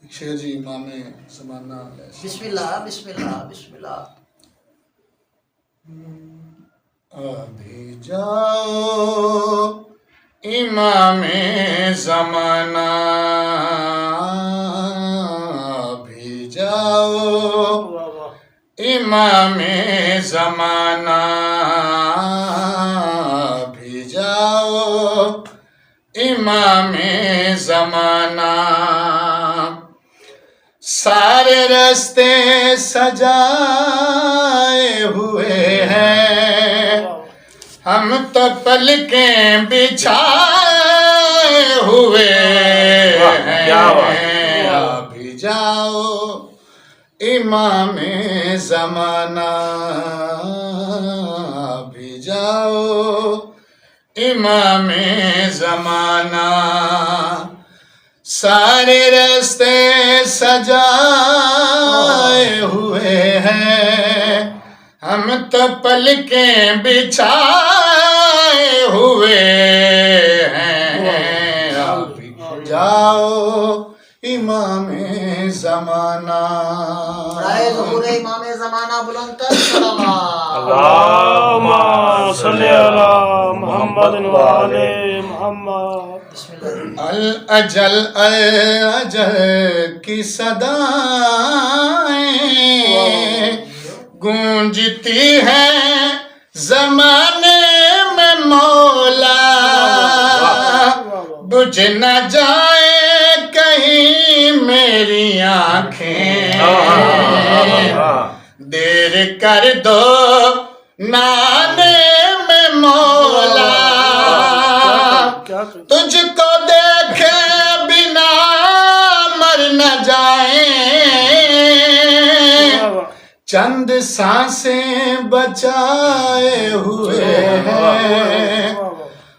شیخ جی امام زمانہ بسم اللہ بسم اللہ بسم اللہ. ابھی جاؤ امام زمانہ، ابھی جاؤ امام زمانہ، ابھی جاؤ امام زمانہ. سارے راستے سجائے ہوئے ہیں، ہم تو پلکیں بچھائے ہوئے ہیں. ابھی جاؤ امام زمانہ، ابھی جاؤ امام زمانہ. سارے راستے سجائے ہوئے ہیں، ہم تو پلکیں بچھائے ہوئے ہیں. ابھی جاؤ امام زمانہ. برائے ظہور امام زمانہ بلند تر صلوات. اللہم صلی علی محمد وآل محمد. بسم اللہ. الاجل الاجل کی صدائیں گونجتی ہیں زمانے میں مولا، بجھ نہ جائے کہیں میری آنکھیں، دیر کر دو نانے میں مولا. تجھ کو دیکھے بنا مر نہ جائیں، چند سانسیں بچائے ہوئے ہیں،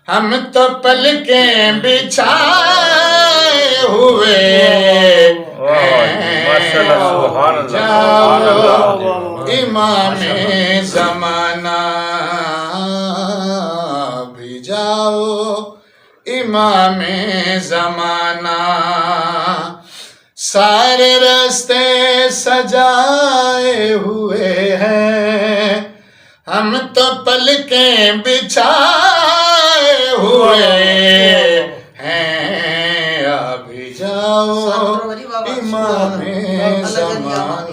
ہم تو پلکیں بچھائے ہوئے ہیں. جاؤ امام زمانہ، بھی جاؤ امام زمانہ. سارے راستے سجائے ہوئے ہیں، ہم تو پلکیں بچھائے ہوئے ہیں. ابھی جاؤ امام زمانہ.